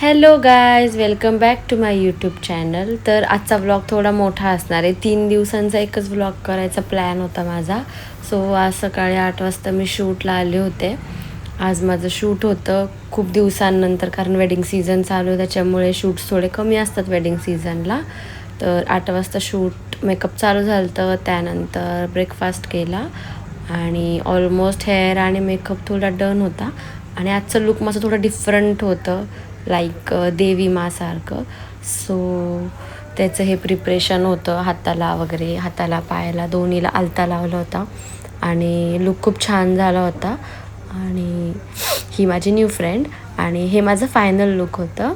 Hello guys, welcome back to my YouTube channel. तर आजचा vlog थोडा मोठा असणार आहे. 3 दिवसांचा एकच व्लॉग करायचा प्लॅन होता माझा. सो आज सकाळी 8 वाजता मी शूटला आले होते. आज माझं शूट होतं खूप दिवसांनंतर, कारण वेडिंग सीझन चालू आहे त्याच्यामुळे शूट्स थोडे कमी असतात वेडिंग सीझनला. तर 8 वाजता शूट मेकअप चालू झालं होतं. त्यानंतर ब्रेकफास्ट केला आणि ऑलमोस्ट हेअर आणि मेकअप थोडा डन होता. आणि आजचं लुक माझं थोडं डिफरंट होतं, लाईक देवी मासारखं. सो त्याचं हे प्रिपरेशन होतं. हाताला वगैरे, हाताला पायाला दोन्हीला आलता लावला होता आणि लुक खूप छान झाला होता. आणि ही माझी न्यू फ्रेंड आणि हे माझं फायनल लुक होतं.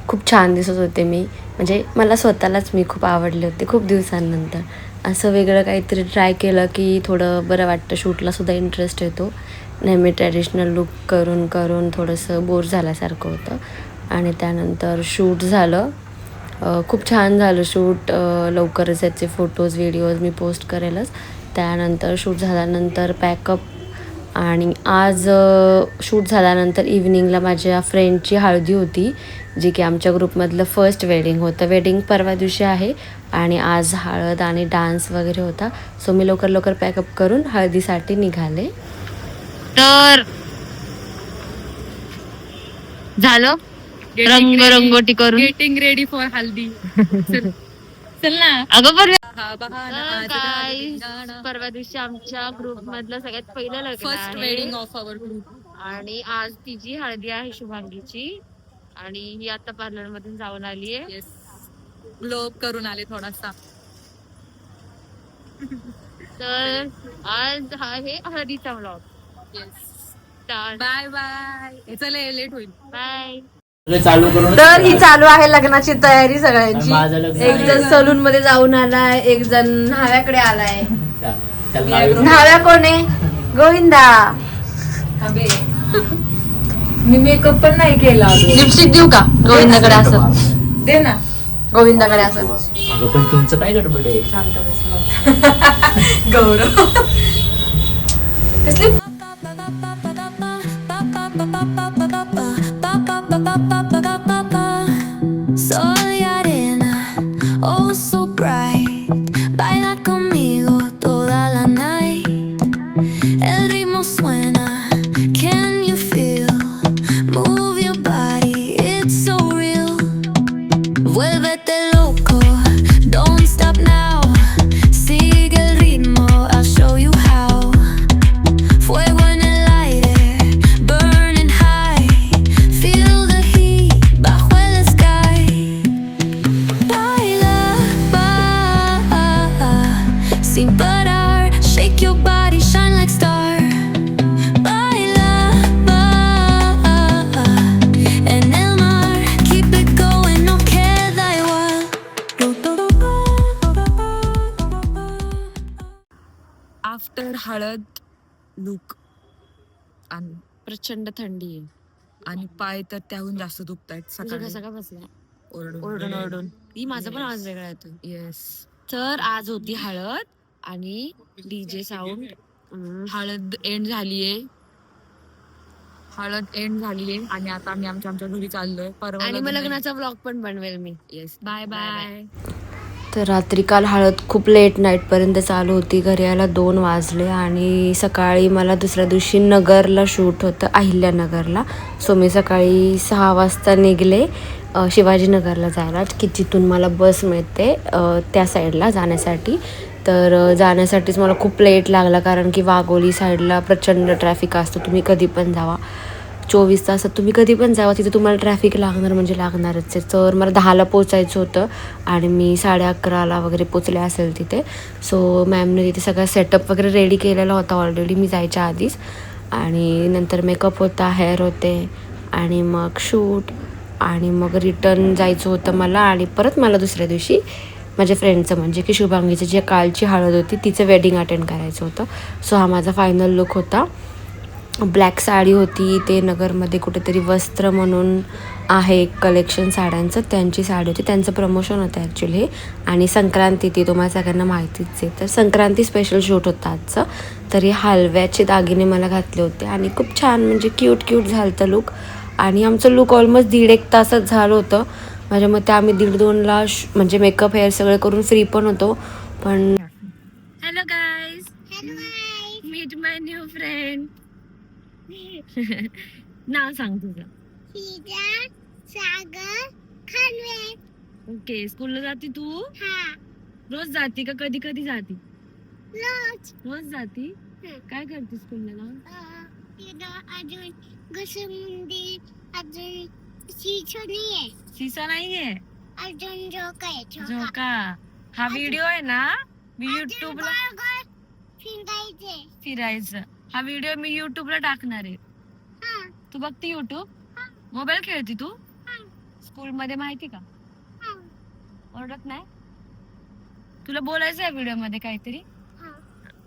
खूप छान दिसत होते मी, म्हणजे मला स्वतःलाच मी खूप आवडले होते. खूप दिवसांनंतर असं वेगळं काहीतरी ट्राय केलं की थोडं बरं वाटतं. शूटलासुद्धा इंटरेस्ट येतो. नेहमी ट्रॅडिशनल लुक करून करून थोडंसं बोर झाल्यासारखं होतं. आणि त्यानंतर शूट झालं. खूप छान झालं शूट. लवकरच याचे फोटोज व्हिडिओज मी पोस्ट करेलच. त्यानंतर शूट झाल्यानंतर पॅकअप. आणि आज शूट झाल्यानंतर इव्हनिंगला माझ्या फ्रेंडची हळदी होती, जी की आमच्या ग्रुपमधलं फर्स्ट वेडिंग होतं. वेडिंग परवा दिवशी आहे आणि आज हळद आणि डान्स वगैरे होता. सो मी लवकर लवकर पॅकअप करून हळदीसाठी निघाले. तर झालं रंगरंगोटी करून गेटिंग रेडी फॉर हल्दी. चल ना अगं पण गाईस, परवा दिवशी आमच्या ग्रुप मधलं सगळ्यात पहिलं लग्न फर्स्ट आहे. Wedding of our group. आणि आज तिची हळदी आहे, शुभांगीची. आणि ही आता पार्लर मधून जाऊन आली आहे. येस, ग्लो अप करून आले थोडासा. तर आज हा आहे हळदीचा व्लॉग. Yes, bye bye. चल, लेट होईल. बाय. तर ही चालू आहे लग्नाची तयारी सगळ्यांची. एक जण सलून मध्ये जाऊन आलाय, एक जण न्हाव्याकडे आलाय. न्हाव्या कोण आहे? गोविंदा. मी मेकअप पण नाही केला. लिपस्टिक देऊ का गोविंदाकडे? असं दे ना. गोविंदाकडे असं. पण तुमचं काय गडबड आहे? शांत बस. गौरव कसली Soy arena, oh so bright. Baila conmigo toda la night. El ritmo suena, can you feel? Move your body, it's so real. Vuélvete loco, don't stop now. Sigue el ritmo, I'll show you how. Fuego en el aire, burning high. Feel the heat bajo el sky. Baila, sin parar. Shake your body, shine like star. Baila, en el mar. Keep it going, no queda igual. After हळद look आणि प्रचंड थंडी आहे. आणि पाय तर त्याहून जास्त दुखतायत सकाळी सगळं बसलाय ओरडून ओरडून ओरडून. ही माझा पण आवाज वेगळा येतो. येस. तर आज होती हळद आणि डीजे साऊंड. हळद एंड झालीये. आणि आता आम्ही आमच्या घरी चाललोय. परवा आणि मग लग्नाचा व्लॉग पण बनवेल मी. Yes, bye bye. तर रात्री काल हळद खूप लेट नाईटपर्यंत चालू होती. घरी यायला 2 वाजले आणि सकाळी मला दुसऱ्या दिवशी नगरला शूट होतं, अहिल्यानगरला. सो मी सकाळी 6 वाजता निघले शिवाजीनगरला जायला, की जिथून मला बस मिळते त्या साईडला जाण्यासाठी. तर जाण्यासाठीच मला खूप लेट लागला, कारण की वाघोली साईडला प्रचंड ट्रॅफिक असतं. तुम्ही कधी पण जावा, 24 तासात तुम्ही कधी पण जावा, तिथे तुम्हाला ट्रॅफिक लागणार म्हणजे लागणारच आहे. तर मला 10ला पोचायचं होतं आणि मी 11:30ला वगैरे पोचले असेल तिथे. सो मॅमने तिथे सगळा सेटअप वगैरे रेडी केलेला होता ऑलरेडी मी जायच्या आधीच. आणि नंतर मेकअप होता, हेअर होते आणि मग शूट आणि मग रिटर्न जायचं होतं मला. आणि परत मला दुसऱ्या दिवशी माझ्या फ्रेंडचं, म्हणजे की शुभांगीचं जे कालची हळद होती तिचं वेडिंग अटेंड करायचं होतं. सो हा माझा फायनल लुक होता. ब्लॅक साडी होती, ते नगरमध्ये कुठेतरी वस्त्र म्हणून आहे कलेक्शन साड्यांचं, त्यांची साडी होती. त्यांचं प्रमोशन होतं ॲक्च्युली. आणि संक्रांती ती तुम्हाला सगळ्यांना माहितीच आहे. तर संक्रांती स्पेशल शूट होतं आजचं. तर हे हलव्याचे दागिने मला घातले होते आणि खूप छान, म्हणजे क्यूट झालं होतं लुक. आणि आमचं लुक ऑलमोस्ट 1.5 तासात झालं होतं. माझ्या मते आम्ही 1:30-2ला म्हणजे मेकअप हेअर सगळं करून फ्री पण होतो. पण हॅलो गाईज, मीट माय न्यू फ्रेंड. नाव सांग तुझं. ओके, स्कूलला जाती तू? रोज जाती का कधी कधी जाती? रोज जाती. काय करते स्कूलला जाऊन? अजून घसरगुंडी, अजून शिसा नाहीये, अजून झोका. हा व्हिडिओ आहे ना, मी युट्यूबला फिरायचं. हा व्हिडिओ मी युट्यूबला टाकणार आहे. तू बघते युट्यूब? मोबाईल खेळते तू? स्कूल मध्ये माहिती का? ओरडत नाही? तुला बोलायचं आहे व्हिडिओ मध्ये काहीतरी?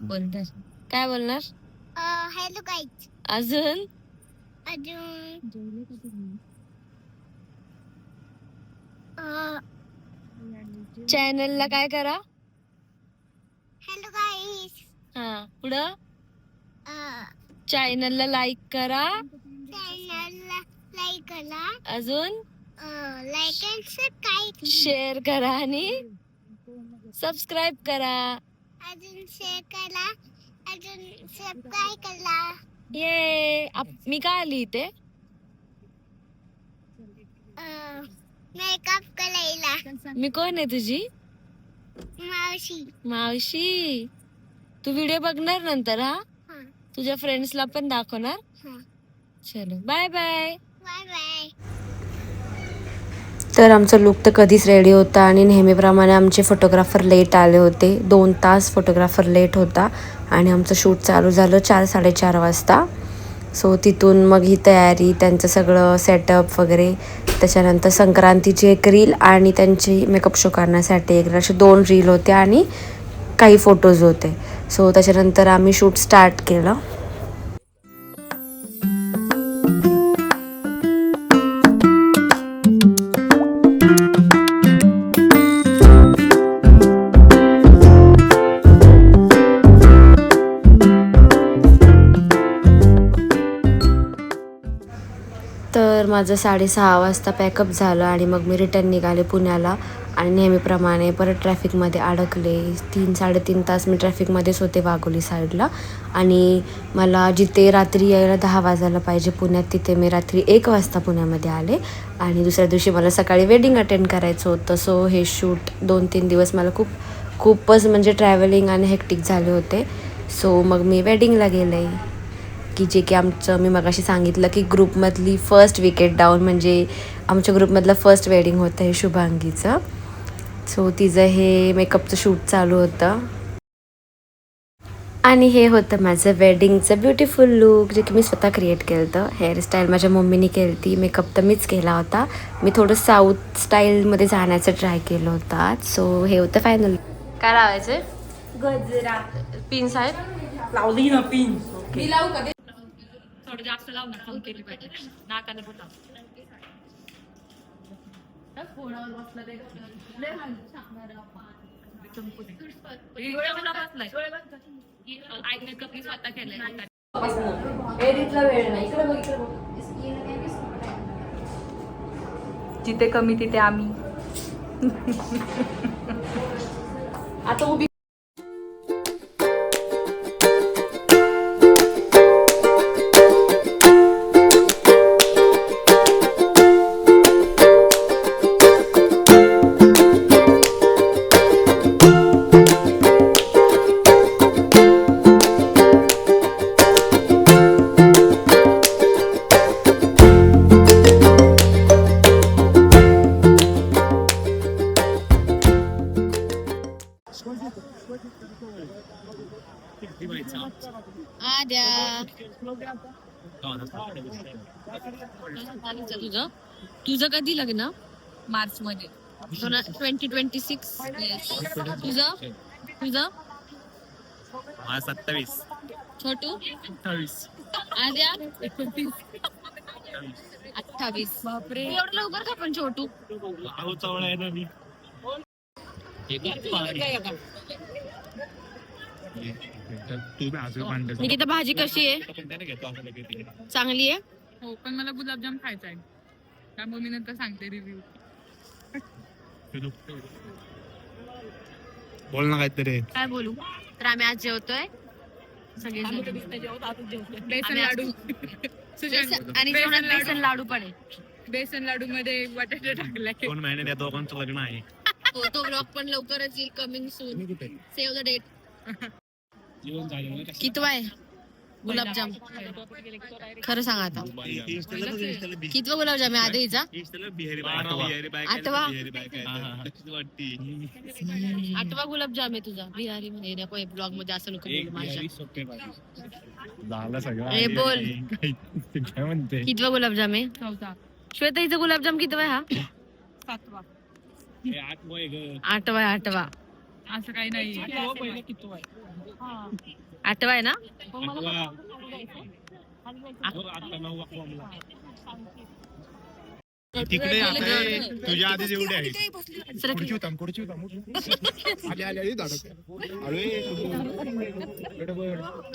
बोलणार. काय बोलणार? Hello guys. अजून चॅनलला काय करा? Hello guys. हा, पुढं चॅनलला लाईक करा. चॅनलला लाईक करा. अजून लाईक अँड सबस्क्राईब. शेअर करा आणि सबस्क्राईब करा. अजून शेअर करा. अजून सबस्क्राईब करा. ये मी काय आली इथे? मेकअप करायला. मी कोण आहे तुझी? मावशी. मावशी. तू व्हिडिओ बघणार नंतर? हा, तुझ्या फ्रेंड्सला पण दाखवणार? चलो, बाय बाय. Bye bye. तर आमचा लुक तर कधीच रेडी होता आणि नेहमीप्रमाणे आमचे फोटोग्राफर लेट आले होते. 2 तास फोटोग्राफर लेट होता आणि आमचं शूट चालू झालं 4-4:30 वाजता. सो तिथून मग ही तयारी, त्यांचं सगळं सेटअप वगैरे. त्याच्यानंतर संक्रांतीची एक रील आणि त्यांची मेकअप शो करण्यासाठी एक असे 2 रील होते आणि काही फोटोज होते. सो त्याच्यानंतर आम्ही शूट स्टार्ट केलं. तर माझं 6:30 वाजता पॅकअप झालं आणि मग मी रिटर्न निघाले पुण्याला. आणि नेहमीप्रमाणे परत ट्रॅफिकमध्ये अडकले. 3-3.5 तास मी ट्रॅफिकमध्येच होते वाघोली साईडला. आणि मला जिथे रात्री यायला 10 वाजायला पाहिजे पुण्यात, तिथे मी रात्री 1 वाजता पुण्यामध्ये आले. आणि दुसऱ्या दिवशी मला सकाळी वेडिंग अटेंड करायचं होतं. सो हे शूट 2-3 दिवस मला खूपच म्हणजे ट्रॅव्हलिंग आणि हेक्टिक झाले होते. सो मग मी वेडिंगला गेले की जे की आमचं मी मगाशी सांगितलं की ग्रुपमधली फर्स्ट विकेट डाऊन, म्हणजे आमच्या ग्रुपमधलं फर्स्ट वेडिंग होतं हे शुभांगीचं. सो तिचं हे मेकअपचं शूट चालू होतं. आणि हे होतं माझं वेडिंगचं ब्युटिफुल लुक, जे की मी स्वतः क्रिएट केलं होतं. हेअरस्टाईल माझ्या मम्मीने केली होती, मेकअप तर मीच केला होता. मी थोडं साऊथ स्टाईलमध्ये जाण्याचं ट्राय केलं होतं. सो हे होतं फायनल. काय लावायचं? गजरा. पिन्स आहेत? लावली ना पिन. मी लावू का? थोडं जास्त लावून फोन केली पाहिजे नाकाने बोटा. स्वतः केलंय. एडिटला वेळ नाही. इकडे बघ, इकडे बघ. जिथे कमी तिथे आम्ही. आता उभी. तुझं कधी लग्न? मार्च मध्ये. 2026. तुझं 27. छोटू 28. आद्या 28. बापरे, एवढं लवकर का पण छोटू? अहो चवळा आहे ना मी. निकिता भाजी कशी आहे? चांगली आहे. हो पण मला गुलाबजाम खायचा आहे त्यामुळे मी नंतर सांगते रिव्ह्यू. बोल ना काहीतरी. काय बोलू तर आम्ही आज जेवतोय सगळे बेसन लाडू आणि जेवणात बेसन लाडू पण आहे. बेसन लाडू मध्ये बटाटे टाकलाय. 2 महिने त्या दोघांचं लग्न आहे. हो तो ब्लॉग पण लवकरच येईल. Coming soon. Save the date. जेवण झालं कितवा आहे गुलाबजाम खरं सांगा आता कितवा गुलाबजाम आहे आधीचा? आठवा गुलाबजाम आहे तुझा बिहारी मध्ये नको ब्लॉग मध्ये असं नको बोलू माझ्या. झालं सगळं. ए बोल काय म्हणते. कितवा गुलाबजाम आहे? चौथा. श्वेता हिचा गुलाबजाम कितवा आहे हा? 7वा. 8वा आहे 8वा. असं काही नाही. आठवा आहे ना? तिकडे आता तुझ्या आधीच एवढे आहे. सर खुर्ची होता खुर्ची होता आले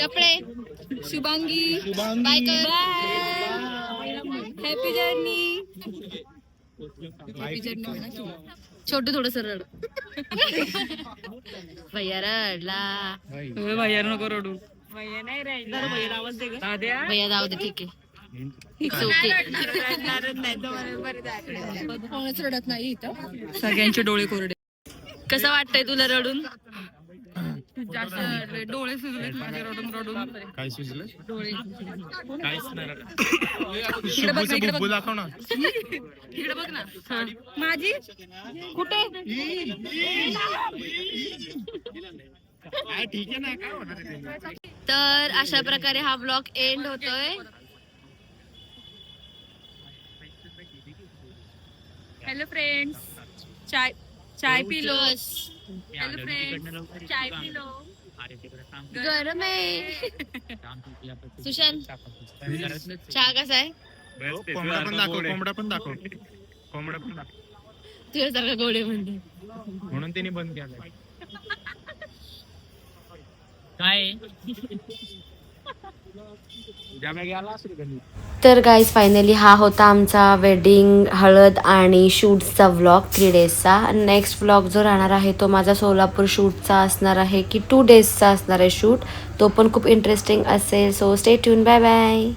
कपडे शुभांगी बाय कर. Happy journey. छोटू थोडस रड. भैया रडला. भैया नको रडू. भैया जाऊ दे ठीक आहे. It's okay. कोणच रडत नाही इथं. सगळ्यांचे डोळे कोरडे. कसं वाटतंय तुला रडून? जास्त डोळे सुजलेत माझे रडून रडून. काय सुचलं डोळे काहीच नाही. इकडे दाखव ना. इकडे बघ ना. माझी कुठे? ठीक आहे ना काय होणार आहे. तर अशा प्रकारे हा ब्लॉग एंड होतोय. Hello friends. चाय पी लो. Hello friends. चाय पी लो. गरम आहे. सुशांत चहा कसा आहे? कोंबडा पण दाखव. कोंबडा पण दाखव. कोंबडा पण दाखव. तुझ्यासारखा गोडे म्हणते म्हणून त्यांनी बंद केलं. काय तर गाईज फायनली हा होता आमचा वेडिंग हळद आणि शूटचा व्लॉग 3 डेजचा. नेक्स्ट व्लॉग जो राहणार आहे तो माझा सोलापूर शूटचा असणार आहे की 2 डेजचा असणार आहे शूट. तो पण खूप इंटरेस्टिंग असेल. So stay tune. Bye bye.